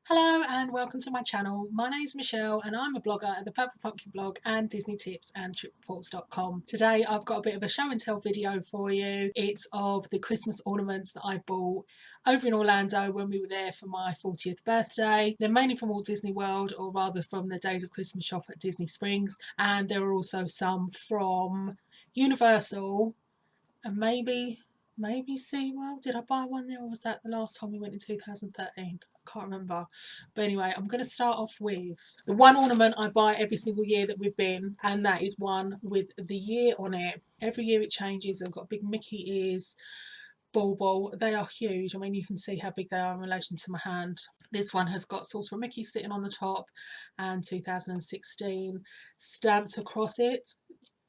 Hello and welcome to my channel. My name is Michelle and I'm a blogger at the Purple Pumpkin blog and Disney Tips and TripReports.com. Today I've got a bit of a show and tell video for you. It's of the Christmas ornaments that I bought over in Orlando when we were there for my 40th birthday. They're mainly from Walt Disney World, or rather from the Days of Christmas shop at Disney Springs, and there are also some from Universal and maybe SeaWorld. Did I buy one there, or was that the last time we went in 2013? I can't remember. But anyway, I'm going to start off with the one ornament I buy every single year that we've been, and that is one with the year on it. Every year it changes. I've got big Mickey ears, ball. They are huge. I mean, you can see how big they are in relation to my hand. This one has got Sauce for Mickey sitting on the top and 2016 stamped across it.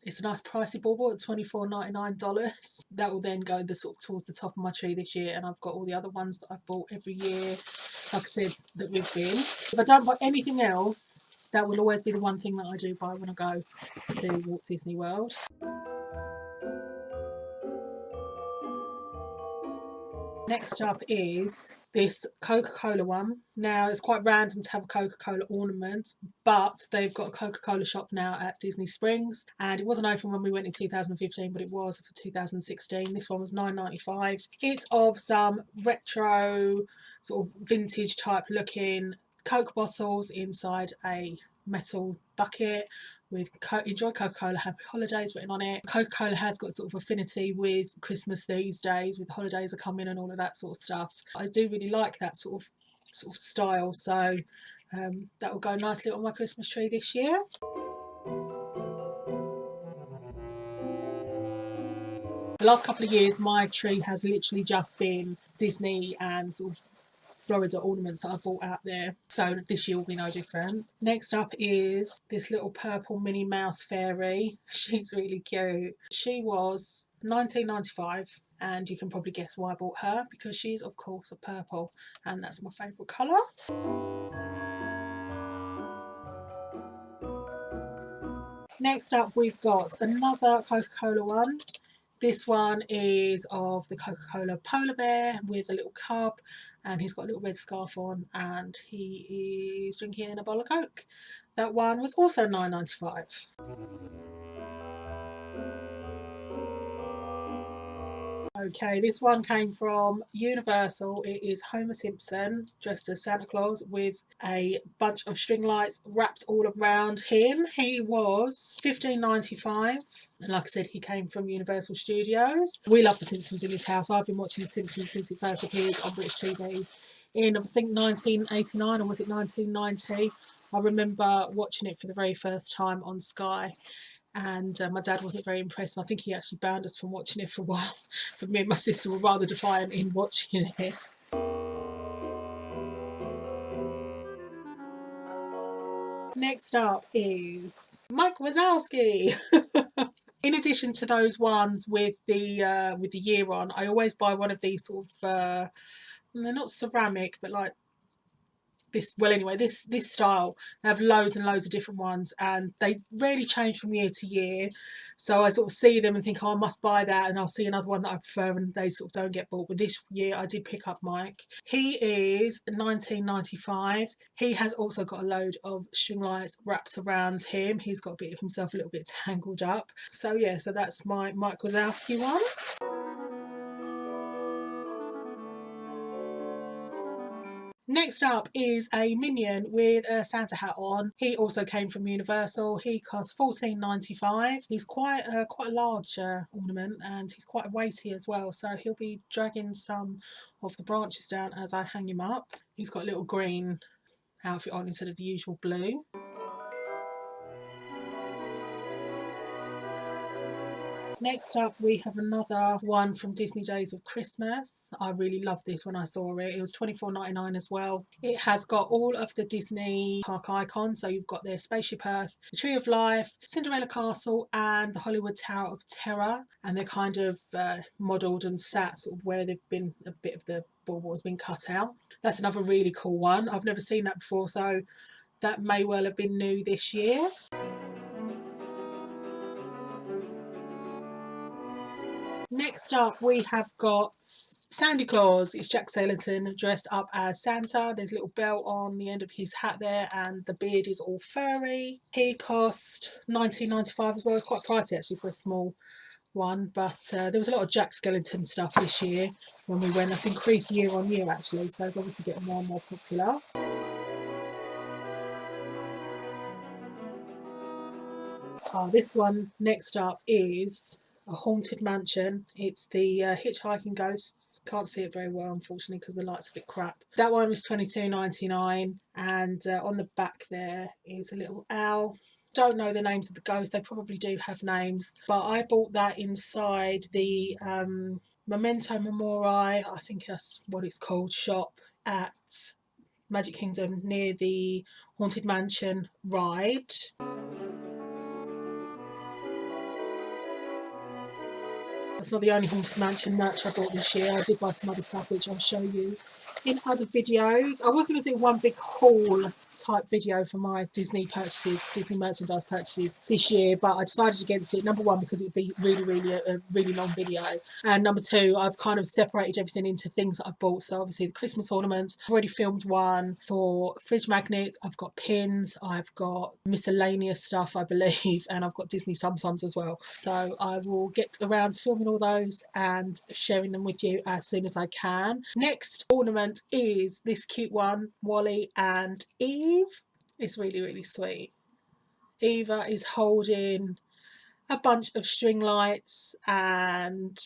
It's a nice pricey bauble at $24.99. That will then go towards the top of my tree this year, and I've got all the other ones that I've bought every year, like I said, that we've been. If I don't buy anything else, that will always be the one thing that I do buy when I go to Walt Disney World. Next up is this Coca-Cola one. Now, it's quite random to have a Coca-Cola ornament, but they've got a Coca-Cola shop now at Disney Springs, and it wasn't open when we went in 2015, but it was for 2016. This one was $9.95. It's of some retro, sort of vintage type looking Coke bottles inside a metal bucket with enjoy Coca-Cola, happy holidays written on it. Coca-Cola has got sort of affinity with Christmas these days, with the holidays are coming and all of that sort of stuff. I do really like that sort of style, so that will go nicely on my Christmas tree this year. The last couple of years my tree has literally just been Disney and sort of Florida ornaments that I bought out there, so this year will be no different. Next up is this little purple Minnie Mouse fairy. She's really cute. She was $19.95, and you can probably guess why I bought her, because she's of course a purple and that's my favourite colour. Next up we've got another Coca-Cola one. This one is of the Coca-Cola polar bear with a little cub, and he's got a little red scarf on and he is drinking a bowl of Coke. That one was also $9.95. Okay, this one came from Universal. It is Homer Simpson dressed as Santa Claus with a bunch of string lights wrapped all around him. He was $15.95, and like I said, he came from Universal Studios. We love The Simpsons in this house. I've been watching The Simpsons since it first appeared on British TV in, I think, 1989, or was it 1990? I remember watching it for the very first time on Sky. And my dad wasn't very impressed, and I think he actually banned us from watching it for a while. But me and my sister were rather defiant in watching it. Next up is Mike Wazowski. In addition to those ones with the year on, I always buy one of these sort of they're not ceramic, but like this style. They have loads and loads of different ones, and they really change from year to year, so I sort of see them and think, oh, I must buy that, and I'll see another one that I prefer and they sort of don't get bought. But this year I did pick up Mike. He is $19.95. He has also got a load of string lights wrapped around him. He's got himself a little bit tangled up. So yeah, so that's my Mike Wazowski one. Next up is a Minion with a Santa hat on. He also came from Universal. He cost $14.95. He's quite a large ornament, and he's quite weighty as well, so he'll be dragging some of the branches down as I hang him up. He's got a little green outfit on instead of the usual blue. Next up we have another one from Disney Days of Christmas. I really loved this when I saw it. It was $24.99 as well. It has got all of the Disney park icons. So you've got their Spaceship Earth, the Tree of Life, Cinderella Castle and the Hollywood Tower of Terror. And they're kind of modelled and sat sort of where they've been, a bit of the bauble has been cut out. That's another really cool one. I've never seen that before, so that may well have been new this year. Next Next up we have got Santa Claus. It's Jack Skellington dressed up as Santa. There's a little belt on the end of his hat there and the beard is all furry. He cost $19.95 as well. It's quite pricey actually for a small one, but there was a lot of Jack Skellington stuff this year when we went. That's increased year on year actually, so it's obviously getting more and more popular. This one next up is a haunted mansion. It's the hitchhiking ghosts. Can't see it very well unfortunately because the light's a bit crap. That one was $22.99 and on the back there is a little owl. Don't know the names of the ghosts, they probably do have names, but I bought that inside the Memento Mori, I think that's what it's called, shop at Magic Kingdom near the Haunted Mansion ride. That's not the only Haunted Mansion merch I bought this year. I did buy some other stuff which I'll show you in other videos. I was going to do one big haul type video for my Disney purchases, Disney merchandise purchases this year, but I decided against it. Number one, because it would be a really long video, and number two, I've kind of separated everything into things that I've bought. So obviously the Christmas ornaments, I've already filmed one for fridge magnets, I've got pins, I've got miscellaneous stuff I believe, and I've got Disney Sums as well. So I will get around to filming all those and sharing them with you as soon as I can. Next ornament is this cute one, Wally and Eve. It's really sweet. Eva is holding a bunch of string lights and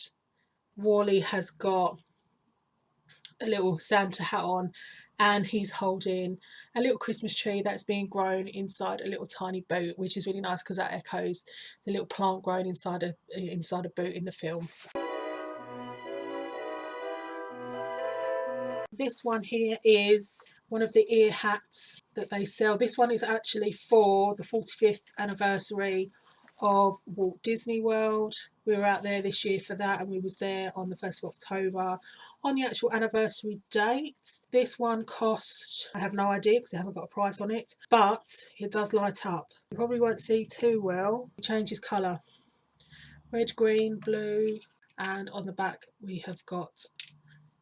Wally has got a little Santa hat on and he's holding a little Christmas tree that's being grown inside a little tiny boot, which is really nice because that echoes the little plant grown inside a boot in the film. This one here is one of the ear hats that they sell. This one is actually for the 45th anniversary of Walt Disney World. We were out there this year for that and we was there on the 1st of October on the actual anniversary date. This one cost, I have no idea because it hasn't got a price on it, but it does light up. You probably won't see too well. It changes colour. Red, green, blue, and on the back we have got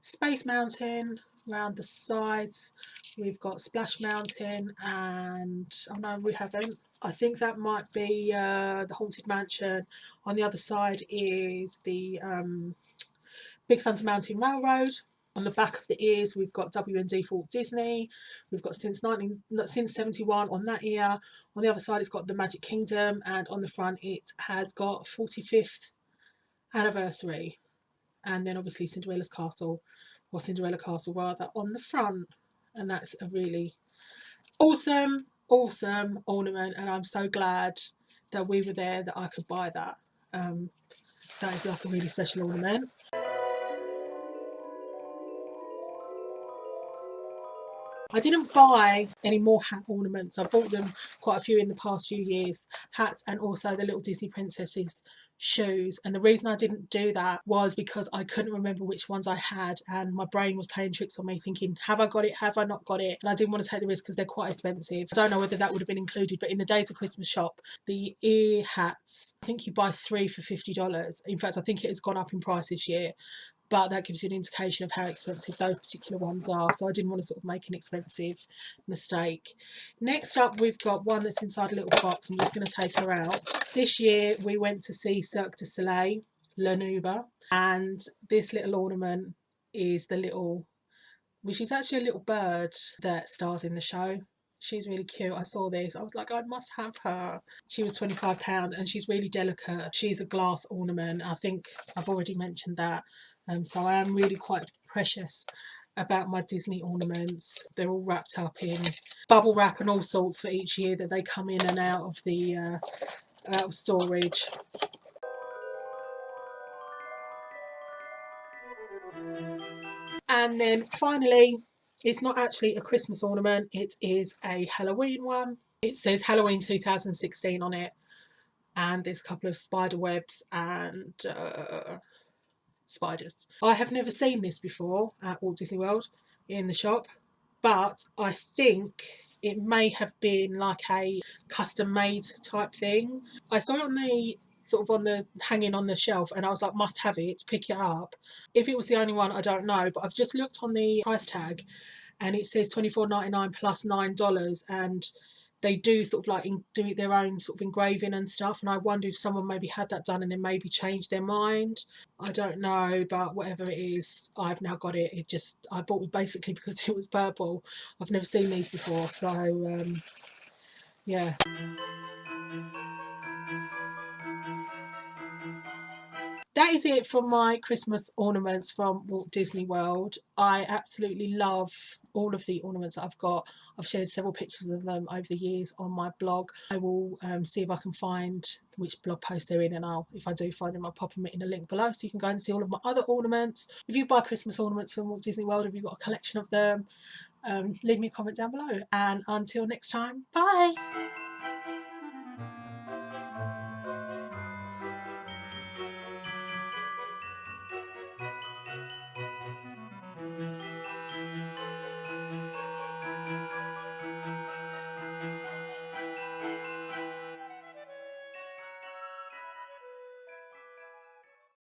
Space Mountain. Around the sides we've got Splash Mountain and, oh no we haven't, I think that might be the Haunted Mansion. On the other side is the Big Thunder Mountain Railroad. On the back of the ears we've got W&D for Walt Disney. We've got since 71 on that ear. On the other side it's got the Magic Kingdom, and on the front it has got 45th anniversary, and then obviously Cinderella's Castle, or Cinderella Castle rather, on the front. And that's a really awesome ornament, and I'm so glad that we were there that I could buy that. That is like a really special ornament. I didn't buy any more hat ornaments. I bought them quite a few in the past few years, hats and also the little Disney princesses shoes, and the reason I didn't do that was because I couldn't remember which ones I had and my brain was playing tricks on me thinking, have I got it, have I not got it, and I didn't want to take the risk because they're quite expensive. I don't know whether that would have been included, but in the Days of Christmas shop, the ear hats, I think you buy 3 for $50. In fact I think it has gone up in price this year, but that gives you an indication of how expensive those particular ones are, so I didn't want to sort of make an expensive mistake. Next up we've got one that's inside a little box. I'm just going to take her out. This year we went to see Cirque du Soleil, L'Anuba, and this little ornament is the little, which is actually a little bird that stars in the show. She's really cute. I saw this, I was like, I must have her. She was £25 and she's really delicate. She's a glass ornament. I think I've already mentioned that. So I am really quite precious about my Disney ornaments. They're all wrapped up in bubble wrap and all sorts for each year that they come in and out of the out of storage. And then finally, it's not actually a Christmas ornament, it is a Halloween one. It says Halloween 2016 on it, and there's a couple of spider webs and spiders. I have never seen this before at Walt Disney World in the shop, but I think it may have been like a custom made type thing. I saw it on the sort of on the hanging on the shelf, and I was like, must have it, pick it up. If it was the only one, I don't know, but I've just looked on the price tag and it says $24.99 plus $9, and they do sort of like do their own sort of engraving and stuff, and I wonder if someone maybe had that done and then maybe changed their mind. I don't know, but whatever it is, I've now got it. I bought it basically because it was purple. I've never seen these before, so yeah. That is it for my Christmas ornaments from Walt Disney World. I absolutely love all of the ornaments that I've got. I've shared several pictures of them over the years on my blog. I will see if I can find which blog post they're in, and if I do find them, I'll pop them in a link below so you can go and see all of my other ornaments. If you buy Christmas ornaments from Walt Disney World, if you've got a collection of them, leave me a comment down below. And until next time, bye!